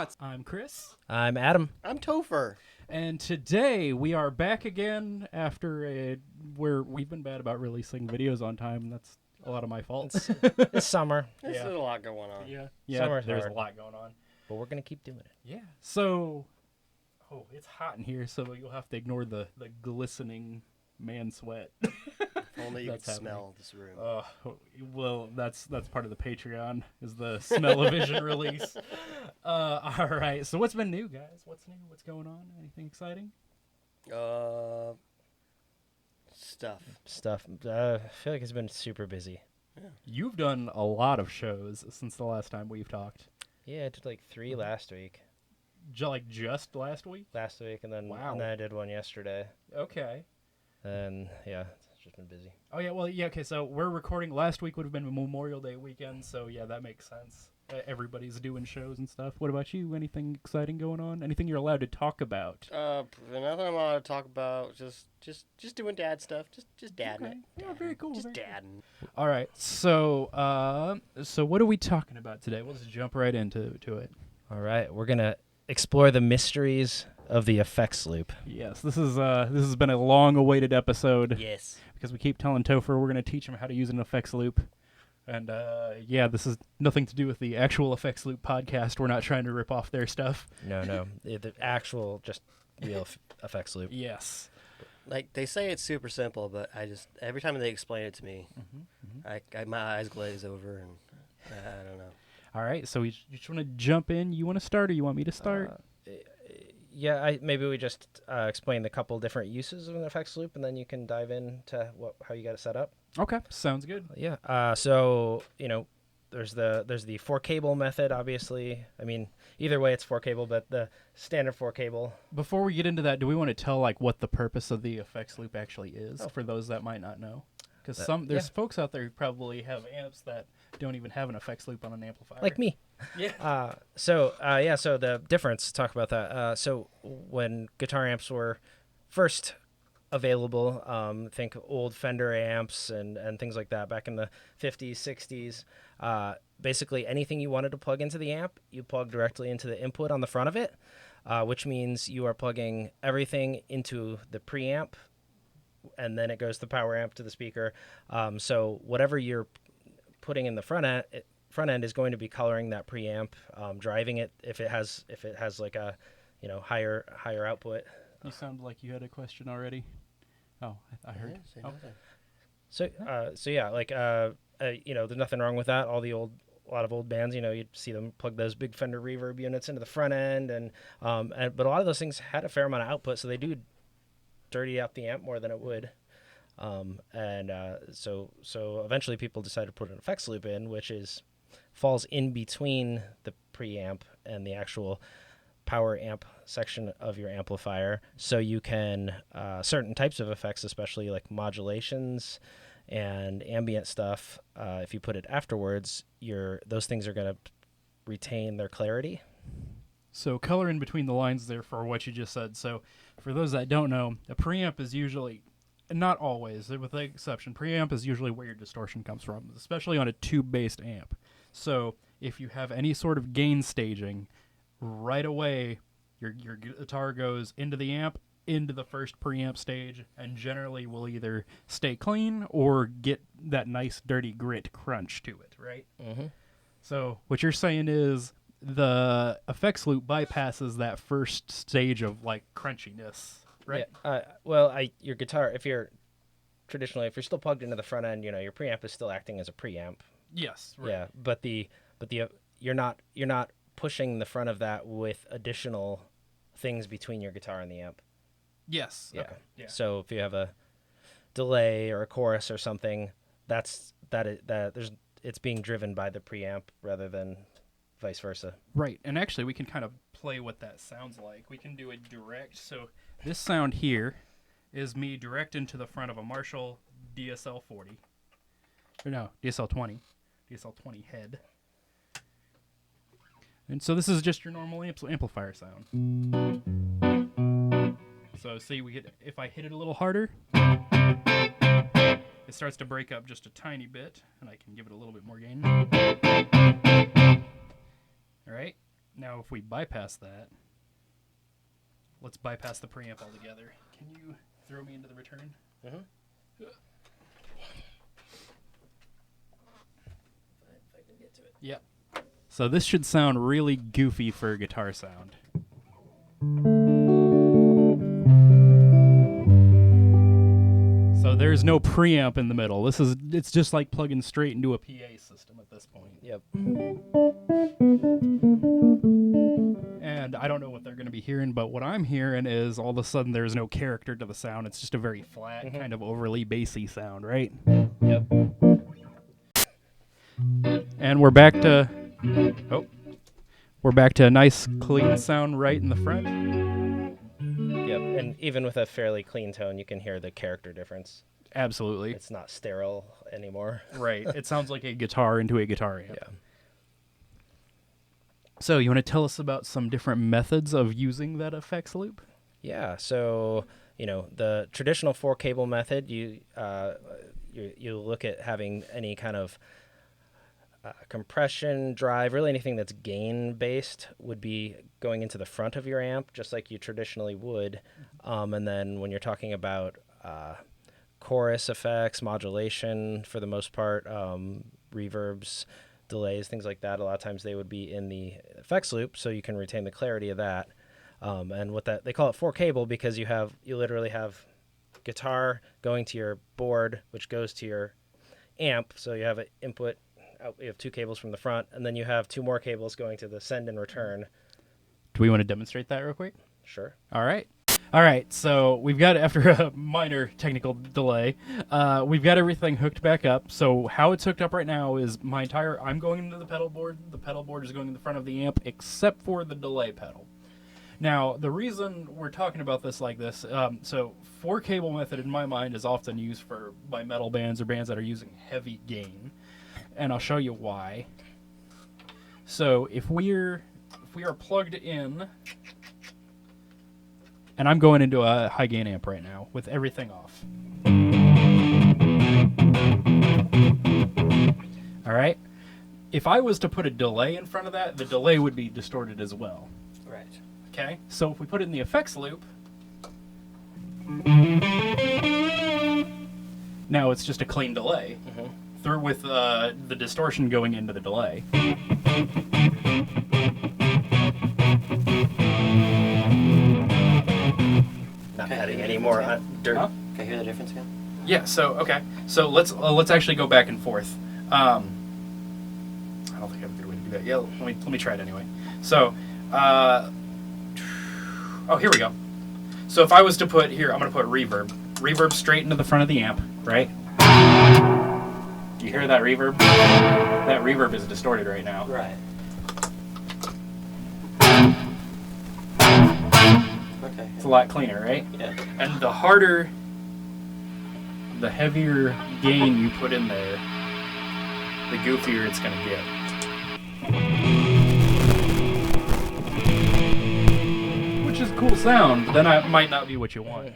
Thoughts. I'm Chris. I'm Adam. I'm Topher. And today we are back again after where we've been bad about releasing videos on time. That's a lot of my fault. It's summer. There's a lot going on. Yeah, Summer's there's hard. a lot going on. But we're going to keep doing it. Yeah. So, it's hot in here, so you'll have to ignore the glistening man sweat. Only you can That's smell this room. Well, that's part of the Patreon, is the smell-o-vision release. All right, so what's been new, guys? What's new? What's going on? Anything exciting? Stuff. I feel like it's been super busy. Yeah. You've done a lot of shows since the last time we've talked. Yeah, I did like 3 last week. Just last week? And then, Wow. and then I did one yesterday. Okay. And yeah, it's just been busy. Oh, yeah, well, yeah, okay, so we're recording. Last week would have been Memorial Day weekend, so yeah, that makes sense. Everybody's doing shows and stuff. What about you? Anything exciting going on? Anything you're allowed to talk about? Nothing I'm allowed to talk about. Just doing dad stuff. Just dadding Okay. it. Yeah, very cool. Just very dadding. All right, so what are we talking about today? We'll just jump right into it. All right, we're going to explore the mysteries of the effects loop. Yes, this has been a long-awaited episode. Yes. Because we keep telling Topher we're going to teach him how to use an effects loop. And, this is nothing to do with the actual effects loop podcast. We're not trying to rip off their stuff. No, the actual, just real effects loop. Yes. Like, they say it's super simple, but every time they explain it to me, my eyes glaze over, and I don't know. All right, so you just want to jump in? You want to start, or you want me to start? Yeah, maybe we just explain the couple different uses of an effects loop, and then you can dive into how you got it set up. Okay, sounds good. Yeah. So there's the 4-cable method. Obviously, I mean, either way, it's 4-cable, but the standard 4-cable. Before we get into that, do we want to tell what the purpose of the effects loop actually is for those that might not know? Because there's folks out there who probably have amps that don't even have an effects loop on an amplifier. Like me. Yeah. So the difference, talk about that. So when guitar amps were first available, think old Fender amps and things like that back in the 50s, 60s, basically anything you wanted to plug into the amp, you plug directly into the input on the front of it, which means you are plugging everything into the preamp, and then it goes the power amp to the speaker. So whatever you're putting in the front end is going to be coloring that preamp, driving it if it has like a higher output. You sound like you had a question already. Oh, I heard. Yeah, There's nothing wrong with that. A lot of old bands, you'd see them plug those big Fender reverb units into the front end, but a lot of those things had a fair amount of output, so they do dirty out the amp more than it would. So eventually people decided to put an effects loop in, which falls in between the preamp and the actual power amp section of your amplifier, so you can certain types of effects, especially like modulations and ambient stuff, if you put it afterwards, those things are going to retain their clarity. So color in between the lines there for what you just said. So for those that don't know, a preamp is usually, not always, with the exception, preamp is usually where your distortion comes from, especially on a tube-based amp. So if you have any sort of gain staging, right away your guitar goes into the amp, into the first preamp stage, and generally will either stay clean or get that nice dirty grit crunch to it, right? Mm-hmm. So what you're saying is the effects loop bypasses that first stage of crunchiness, right? Yeah. Your guitar, if you're still plugged into the front end, your preamp is still acting as a preamp. Yes. Right. Yeah, but you're not pushing the front of that with additional things between your guitar and the amp. Yes. Yeah. Okay. Yeah. So if you have a delay or a chorus or something, it's being driven by the preamp rather than vice versa. Right. And actually, we can kind of play what that sounds like. We can do it direct. So this sound here is me direct into the front of a Marshall DSL 40. Or no, DSL 20. DSL 20 head. And so this is just your normal amplifier sound. So see, if I hit it a little harder, it starts to break up just a tiny bit, and I can give it a little bit more gain. All right. Now, if we bypass that, let's bypass the preamp altogether. Can you throw me into the return? Mm-hmm. If I can get to it. Yep. So this should sound really goofy for a guitar sound. So there's no preamp in the middle. It's just like plugging straight into a PA system at this point. Yep. And I don't know what they're going to be hearing, but what I'm hearing is all of a sudden there's no character to the sound. It's just a very flat, kind of overly bassy sound, right? Yep. And we're back to a nice clean sound right in the front. Yep. And even with a fairly clean tone, you can hear the character difference. Absolutely. It's not sterile anymore. Right. It sounds like a guitar into a guitar amp. Yeah. So you want to tell us about some different methods of using that effects loop? Yeah. So, the traditional 4-cable method, you look at having any kind of compression, drive, really anything that's gain-based would be going into the front of your amp, just like you traditionally would. And then when you're talking about chorus effects, modulation, for the most part, reverbs, delays, things like that, a lot of times they would be in the effects loop, so you can retain the clarity of that. And what they call it 4-cable because you literally have guitar going to your board, which goes to your amp. So you have an input. You have 2 cables from the front, and then you have 2 more cables going to the send and return. Do we want to demonstrate that real quick? Sure. All right, so we've got, after a minor technical delay, we've got everything hooked back up. So how it's hooked up right now is I'm going into the pedal board. The pedal board is going in the front of the amp, except for the delay pedal. Now, the reason we're talking about this like this, so 4-cable method in my mind is often used by metal bands or bands that are using heavy gain. And I'll show you why. So if we are plugged in, and I'm going into a high gain amp right now with everything off. All right. If I was to put a delay in front of that, the delay would be distorted as well. Right. Okay. So if we put it in the effects loop, now it's just a clean delay. Mm-hmm. Through with the distortion going into the delay. Not adding any more dirt. Huh? Can I hear the difference again? Yeah. So okay. So let's actually go back and forth. I don't think I have a good way to do that. Yeah. Let me try it anyway. So, here we go. So if I was to put here, I'm going to put reverb. Reverb straight into the front of the amp, right? You hear that reverb? That reverb is distorted right now. Right. Okay. It's a lot cleaner, right? Yeah. And the heavier gain you put in there, the goofier it's going to get. Which is a cool sound, but then it might not be what you want.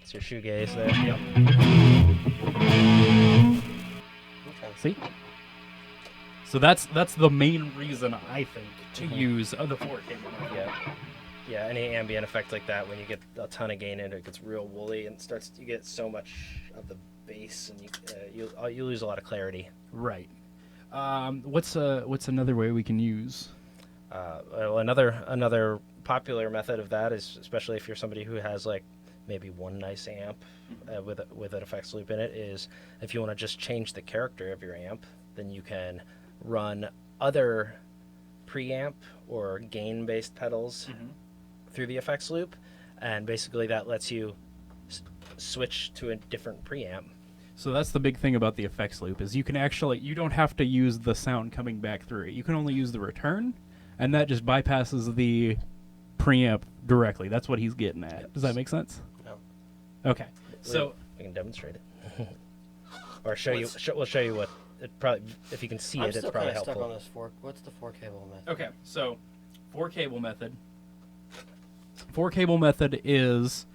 It's your shoegaze there. Yep. See? So that's the main reason I think to use the 4-cable method. Yeah, any ambient effect like that, when you get a ton of gain in it, gets real woolly and you get so much of the bass, and you lose a lot of clarity. Right. What's another way we can use? Well, another popular method of that is, especially if you're somebody who has like maybe one nice amp with an effects loop in it, is if you want to just change the character of your amp, then you can run other preamp or gain-based pedals through the effects loop, and basically that lets you switch to a different preamp. So that's the big thing about the effects loop, is you don't have to use the sound coming back through it. You can only use the return, and that just bypasses the preamp directly. That's what he's getting at. Does that make sense? No. Okay. So we can demonstrate it, or show you. We'll show you what it probably. If you can see it's probably helpful. helpful. I'm still kind of stuck on this What's the 4-cable method? okay, so 4-cable method. 4-cable method is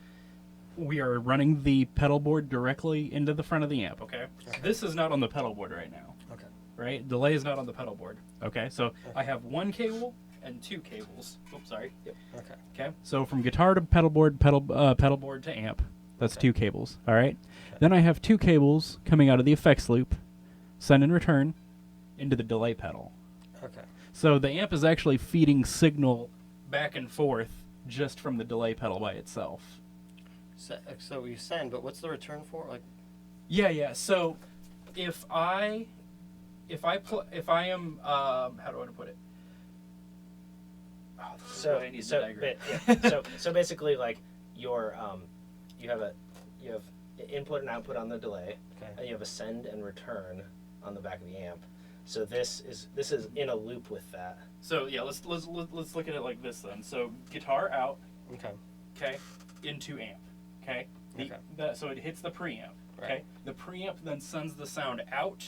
we are running the pedal board directly into the front of the amp. Okay. This is not on the pedal board right now. Okay. Right? Delay is not on the pedal board. Okay. So I have one cable and 2 cables. Oops, sorry. Yep. Okay. Okay. So from guitar to pedal board to amp, that's 2 cables. All right. Okay. Then I have 2 cables coming out of the effects loop, send and return, into the delay pedal. Okay. So the amp is actually feeding signal back and forth just from the delay pedal by itself. So you send, but what's the return for? Like, Yeah. So if I am how do I want to put it? Oh, this is why I need the diagram. So basically, like your you have input and output on the delay, okay. and you have a send and return on the back of the amp. So this is in a loop with that. So yeah, let's look at it like this then. So guitar out, Okay. into amp, okay. Okay. So it hits the preamp, okay. Right. The preamp then sends the sound out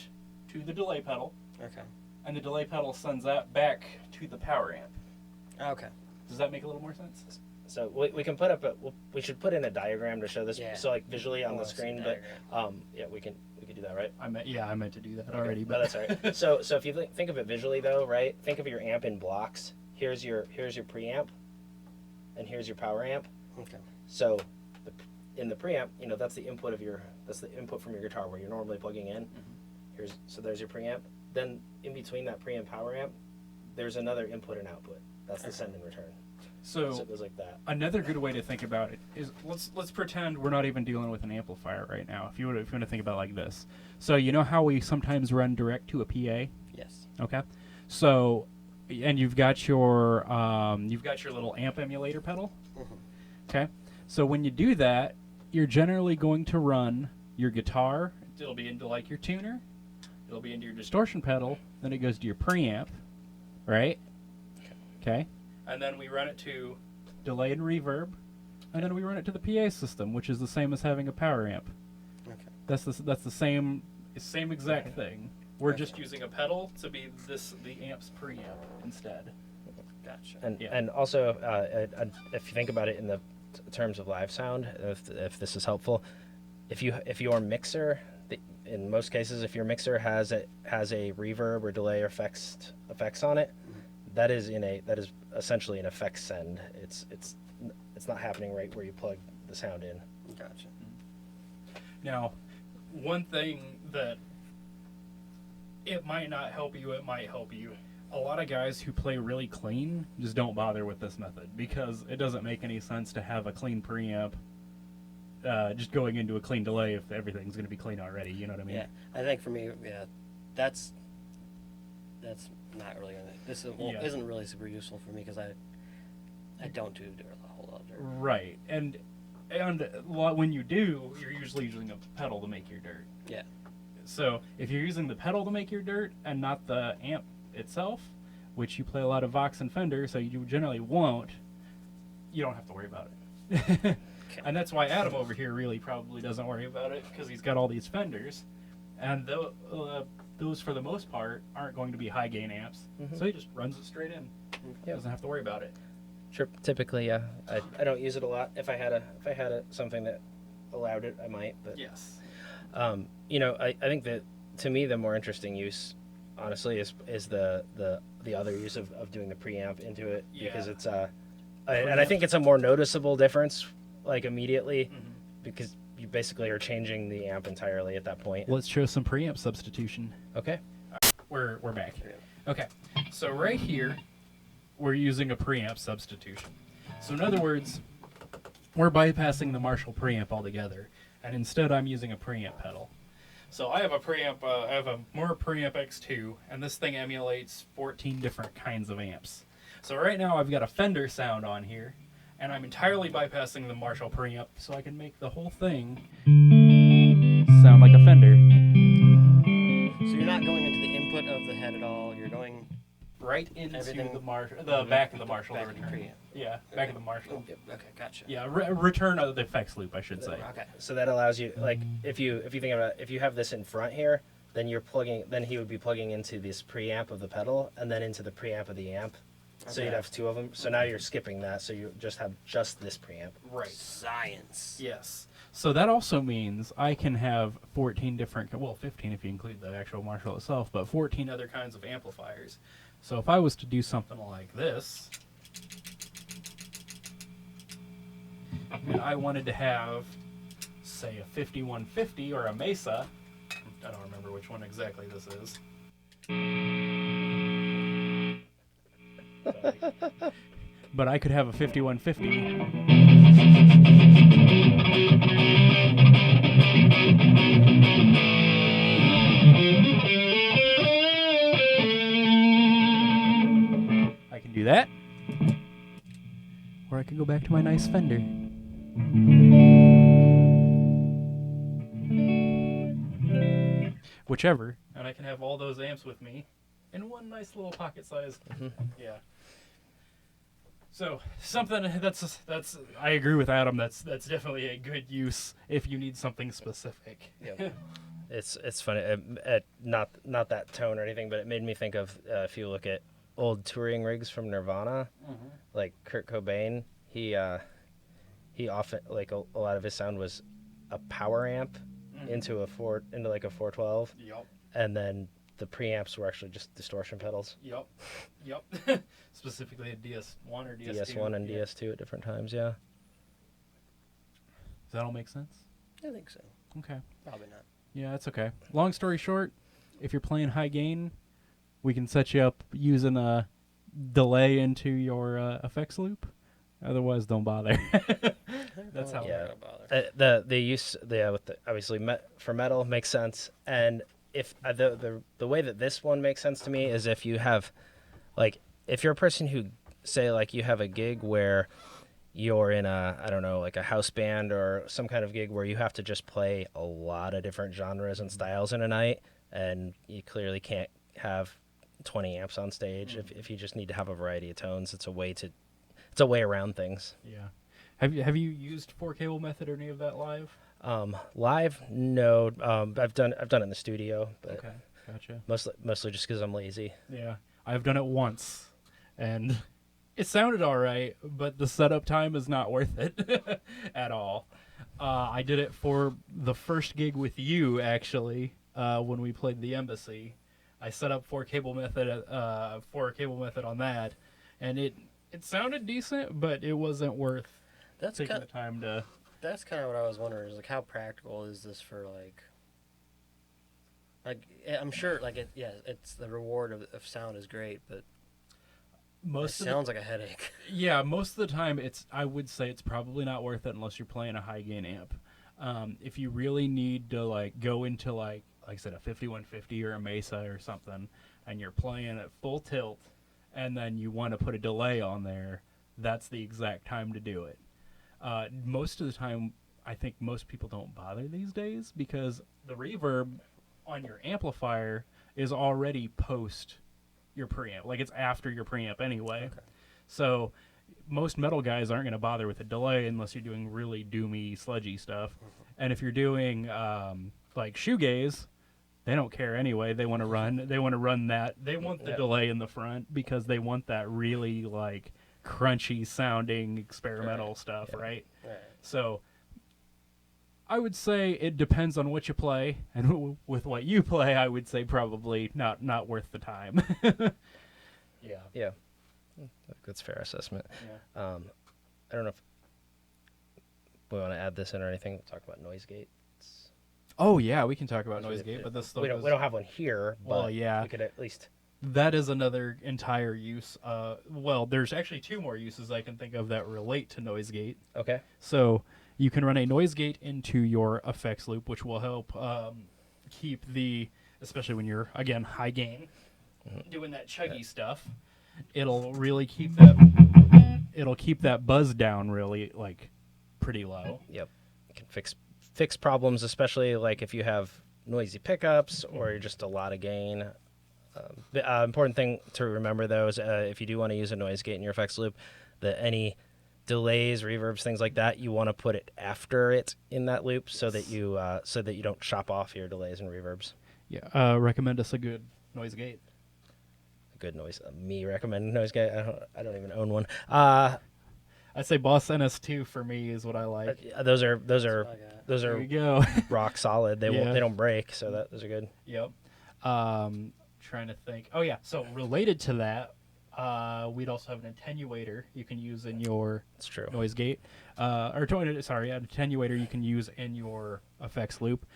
to the delay pedal, Okay. and the delay pedal sends that back to the power amp. Okay. Does that make a little more sense? So we can put up we should put in a diagram to show this, Yeah. so like visually on I the wanna see screen. the But yeah, we can do that, right? I meant to do that already, No, but that's all right. So if you think of it visually though, right? Think of your amp in blocks. Here's your preamp, and here's your power amp. Okay. So in the preamp, that's the input from your guitar where you're normally plugging in. Mm-hmm. There's your preamp. Then in between that preamp power amp, there's another input and output. That's the send and return. So So it goes like that. another good way to think about it is let's pretend we're not even dealing with an amplifier right now. If you want to think about it like this, so you know how we sometimes run direct to a PA. Yes. Okay, so and you've got your little amp emulator pedal. Mm-hmm. Okay, so when you do that, you're generally going to run your guitar. It'll be into like your tuner. It'll be into your distortion pedal. Then it goes to your preamp, right? Okay. And then we run it to delay and reverb, and then we run it to the PA system, which is the same as having a power amp. Okay. That's the same exact thing. We're just using a pedal to be the amp's preamp instead. Gotcha. And also, if you think about it in the terms of live sound, if this is helpful, if your mixer, in most cases, if your mixer has a reverb or delay or effects on it, that is essentially an effects send. It's not happening right where you plug the sound in. Gotcha. Now, one thing that it might not help you, it might help you. A lot of guys who play really clean just don't bother with this method because it doesn't make any sense to have a clean preamp just going into a clean delay if everything's going to be clean already. You know what I mean? Yeah. I think for me, that's not really gonna. Isn't really super useful for me because I don't do a whole lot of dirt. Right, and when you do, you're usually using a pedal to make your dirt. Yeah. So if you're using the pedal to make your dirt and not the amp itself, which you play a lot of Vox and Fender, so you generally won't, you don't have to worry about it. Okay. And that's why Adam over here really probably doesn't worry about it because he's got all these Fenders, and those for the most part aren't going to be high gain amps, so he just runs it straight in. Yep. Doesn't have to worry about it. Sure. Typically, yeah. I don't use it a lot. If I had something that allowed it, I might. But Yes. I think that to me the more interesting use, honestly, is the other use of doing the preamp into it because it's and I think it's a more noticeable difference like immediately because you basically are changing the amp entirely at that point. Let's show some preamp substitution. Okay. We're back. Okay, so right here, we're using a preamp substitution. So in other words, we're bypassing the Marshall preamp altogether, and instead I'm using a preamp pedal. So I have a preamp, I have a Moore preamp X2, and this thing emulates 14 different kinds of amps. So right now I've got a Fender sound on here, and I'm entirely bypassing the Marshall preamp, so I can make the whole thing sound like a Fender. So you're not going into the input of the head at all. You're going Right into everything, the back of the Marshall. back in preamp. Yeah, back of the Marshall. Yep. Okay, gotcha. Yeah, return of the effects loop, I should say. Okay. So that allows you, like, if you think about it, if you have this in front here, then he would be plugging into this preamp of the pedal and then into the preamp of the amp. So Okay. you'd have two of them. So now you're skipping that, so you just have just this preamp. Right. Science. Yes. So that also means I can have 14 different, 15 if you include the actual Marshall itself, but 14 other kinds of amplifiers So if I was to do something like this, and I wanted to have, say, a 5150 or a Mesa, I don't remember which one exactly this is. But I could have a 5150. I can do that. Or I can go back to my nice Fender. Whichever. And I can have all those amps with me in one nice little pocket size. Yeah. So something that's I agree with Adam. That's definitely a good use if you need something specific. Yeah. It's funny. Not that tone or anything, but it made me think of if you look at old touring rigs from Nirvana, like Kurt Cobain. He often, like a lot of his sound was a power amp into like a 412. Yep. And then the preamps were actually just distortion pedals. Yep. Specifically a DS1 or DS2. DS1 and DS2 at different times, yeah. Does that all make sense? I think so. Okay. Probably not. Yeah, that's okay. Long story short, if you're playing high gain, we can set you up using a delay into your effects loop. Otherwise, don't bother. That's how. Yeah. The use obviously for metal makes sense, and if the way that this one makes sense to me is if you have, like, if you're a person who, say, like, you have a gig where you're in like a house band or some kind of gig where you have to just play a lot of different genres and styles in a night, and you clearly can't have 20 amps on stage. If you just need to have a variety of tones, it's a way around things. Yeah. Have you used 4-cable method or any of that live? Live, no. I've done it in the studio, but Okay, gotcha. mostly just because I'm lazy. Yeah, I've done it once, and it sounded all right, but the setup time is not worth it at all. I did it for the first gig with you, actually, when we played the Embassy. I set up 4-cable method on that, and it sounded decent, but it wasn't worth taking the time to. That's kind of what I was wondering. Is like, how practical is this for like I'm sure it's the reward of sound is great, but it sounds like a headache. Yeah, most of the time I would say it's probably not worth it unless you're playing a high gain amp. If you really need to like go into like I said, a 5150 or a Mesa or something, and you're playing at full tilt, and then you want to put a delay on there, that's the exact time to do it. Most of the time, I think most people don't bother these days because the reverb on your amplifier is already post your preamp. Like, it's after your preamp anyway. Okay. So most metal guys aren't going to bother with a delay unless you're doing really doomy, sludgy stuff. And if you're doing like shoegaze, they don't care anyway. They want to run that. They want the delay in the front because they want that really like crunchy sounding experimental stuff, right? So I would say it depends on what you play, and with what you play, I would say probably not worth the time. Yeah, that's a fair assessment. I don't know if we want to add this in or anything. We'll talk about noise gates. Oh yeah, we can talk about noise gate, but this we don't have one here. But we could at least. That is another entire use. Well, there's actually two more uses I can think of that relate to noise gate. Okay. So you can run a noise gate into your effects loop, which will help keep especially when you're, again, high gain, doing that chuggy stuff. It'll really keep that buzz down really, like, pretty low. Yep. You can fix problems, especially like if you have noisy pickups or just a lot of gain. The important thing to remember, though, is if you do want to use a noise gate in your effects loop, that any delays, reverbs, things like that, you want to put it after it in that loop so that you don't chop off your delays and reverbs. Yeah, recommend us a good noise gate. A good noise. Me recommend a noise gate. I don't even own one. I'd say Boss NS2 for me is what I like. Those are there you go. rock solid. They don't break, so those are good. Yep. trying to think. Oh yeah, so related to that, we'd also have an attenuator you can use in your It's true. noise gate, an attenuator you can use in your effects loop.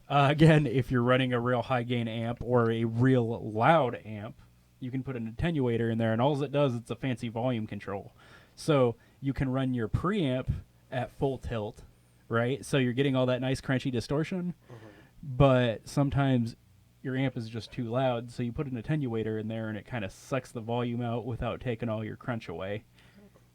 Again, if you're running a real high gain amp or a real loud amp, you can put an attenuator in there, and all it does, it's a fancy volume control. So you can run your preamp at full tilt, right? So you're getting all that nice crunchy distortion, but sometimes your amp is just too loud, so you put an attenuator in there, and it kind of sucks the volume out without taking all your crunch away.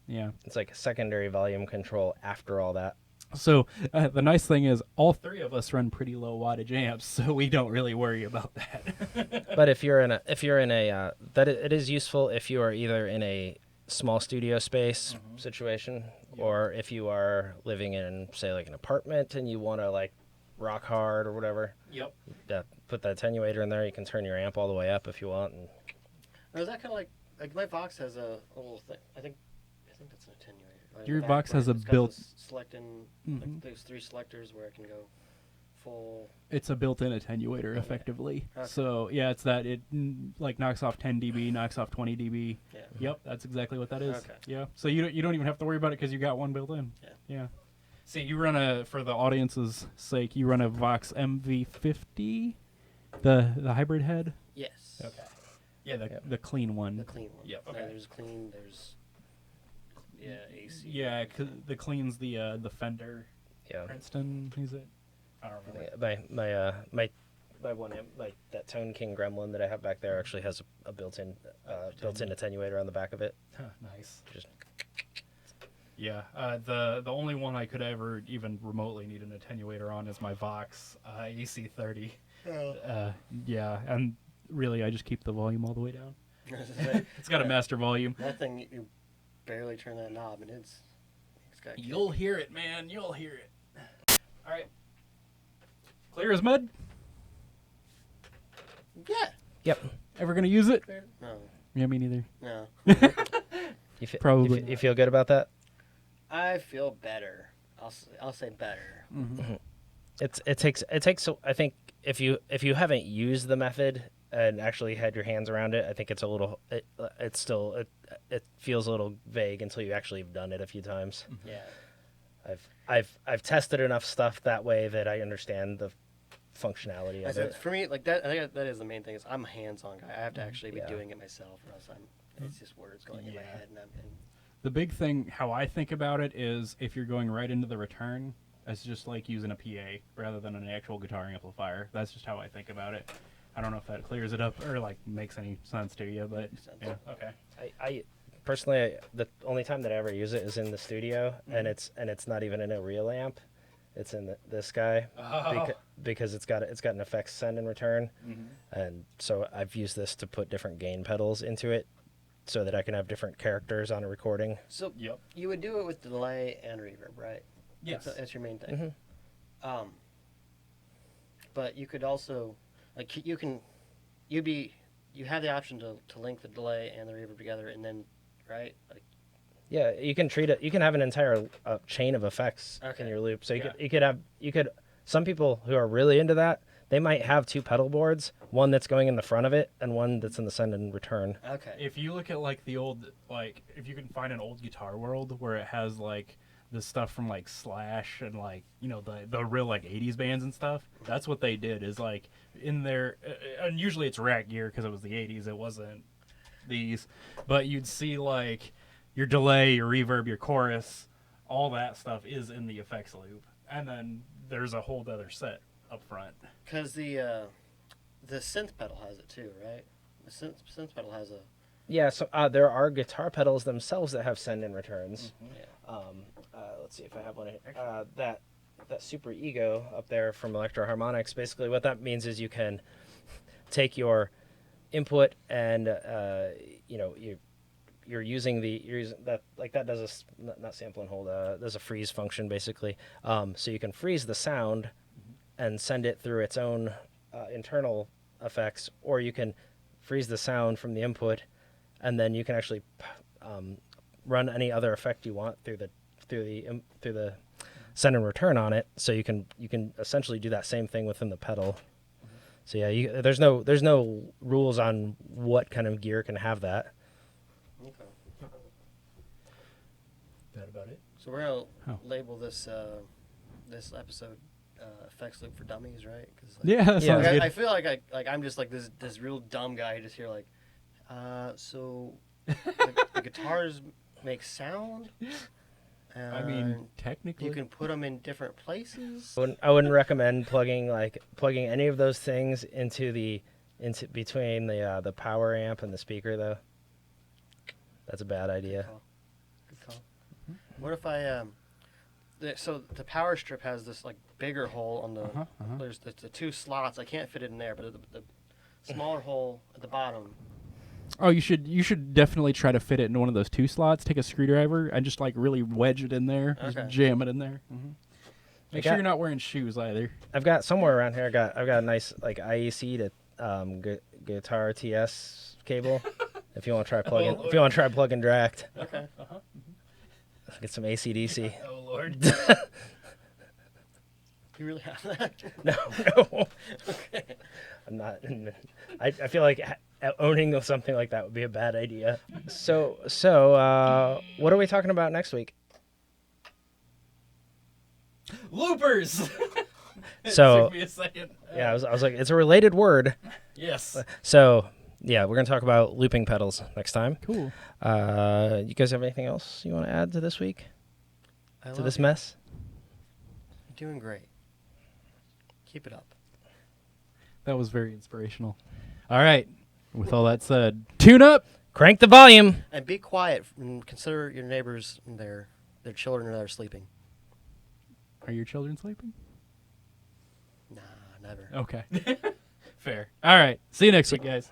Yeah. It's like a secondary volume control after all that. So the nice thing is all three of us run pretty low wattage amps, so we don't really worry about that. But if you're in a that it is useful if you are either in a small studio space situation, or if you are living in, say, like an apartment and you want to like rock hard or whatever. Yep. Yeah, put the attenuator in there. You can turn your amp all the way up if you want. And Or is that kind of like my Vox has a little thing? I think that's an attenuator. Right? Your The Vox back, has a it's got built- those selecting like those 3 selectors where it can go full. It's a built-in attenuator, effectively. Okay. So yeah, it's that it like knocks off 10 dB, knocks off 20 dB. Yeah. Yep, that's exactly what that is. Okay. Yeah. So you don't even have to worry about it because you got one built in. Yeah. Yeah. See, you run for the audience's sake, you run a Vox MV50, the hybrid head. Yes. Okay. Yeah, the clean one. The clean one. Yep. Yeah, Okay. there's clean. There's AC. Yeah, 'cause the clean's the Fender yeah, Princeton. Is it? I don't remember. my one amp, like that Tone King Gremlin that I have back there, actually has a built-in attenuator on the back of it. Nice. Just Yeah, the only one I could ever even remotely need an attenuator on is my Vox AC30. Yeah, and really I just keep the volume all the way down. It's got a master volume. That thing, you barely turn that knob, and it's got. You'll hear it, man. You'll hear it. All right. Clear as mud. Yeah. yep. Ever gonna use it? No. Yeah, me neither. No. Probably. You feel good about that? I feel better. I'll say better. It takes. I think if you haven't used the method and actually had your hands around it, I think it's a little. It feels a little vague until you actually have done it a few times. Yeah. I've tested enough stuff that way that I understand the functionality of it. For me, like that, I think that is the main thing. Is I'm a hands-on guy. I have to actually be Yeah. doing it myself, or else it's just words going in my head, and The big thing, how I think about it, is if you're going right into the return, it's just like using a PA rather than an actual guitar amplifier. That's just how I think about it. I don't know if that clears it up or like makes any sense to you, but Makes sense. yeah, okay. I personally, the only time that I ever use it is in the studio, and it's not even in a real amp. It's in this guy because it's got an effects send and return, and so I've used this to put different gain pedals into it, so that I can have different characters on a recording. So Yep. you would do it with delay and reverb, right? Yes. That's your main thing. But you could also, like, you have the option to link the delay and the reverb together, and then, right? Like, Yeah, you can treat it. You can have an entire chain of effects in your loop. So you could. Some people who are really into that, they might have 2 pedal boards, one that's going in the front of it and one that's in the send and return. okay. If you look at like the old, like if you can find an old Guitar World where it has like the stuff from like Slash and like, you know, the real like 80s bands and stuff, that's what they did is like in there, and usually it's rack gear because it was the 80s, it wasn't these, but you'd see like your delay, your reverb, your chorus, all that stuff is in the effects loop, and then there's a whole other set up front. Because the synth pedal has it too, right? The synth pedal has a. Yeah, so there are guitar pedals themselves that have send and returns. Yeah. Let's see if I have one. That Super Ego up there from Electro Harmonics. Basically, what that means is you can take your input and you're using that, like that does not sample and hold. There's a freeze function basically. So you can freeze the sound and send it through its own internal effects, or you can freeze the sound from the input, and then you can actually run any other effect you want through the send and return on it. So you can essentially do that same thing within the pedal. So yeah, there's no rules on what kind of gear can have that. Okay. That about it? So we're gonna Oh. label this this episode effects loop for dummies, right? 'Cause, like, Yeah, that Yeah. sounds like, good. I feel like I'm just like this real dumb guy who just here like, so the guitars make sound. I mean, technically. you can put them in different places. I wouldn't recommend plugging any of those things into between the power amp and the speaker though. That's a bad idea. Good call. What if I so the power strip has this like bigger hole on the there's the two slots. I can't fit it in there, but the smaller hole at the bottom. Oh, you should definitely try to fit it in one of those 2 slots. Take a screwdriver and just like really wedge it in there. Okay. Just jam it in there. Make sure you're not wearing shoes either. I've got somewhere around here. I've got a nice like IEC to guitar TS cable. If you want to try plugging, direct, Okay. get some ACDC. Oh Lord. You really have that? No. Okay. I'm not. I feel like owning something like that would be a bad idea. So what are we talking about next week? Loopers. So Took me a second. yeah, I was like, it's a related word. Yes. So yeah, we're gonna talk about looping pedals next time. Cool. You guys have anything else you want to add to this week? To this mess? You're doing great. Keep it up. That was very inspirational. All right. With all that said, tune up. Crank the volume. And be quiet and consider your neighbors and their children that are sleeping. Are your children sleeping? Nah, never. Okay. Fair. All right. See you next week, guys.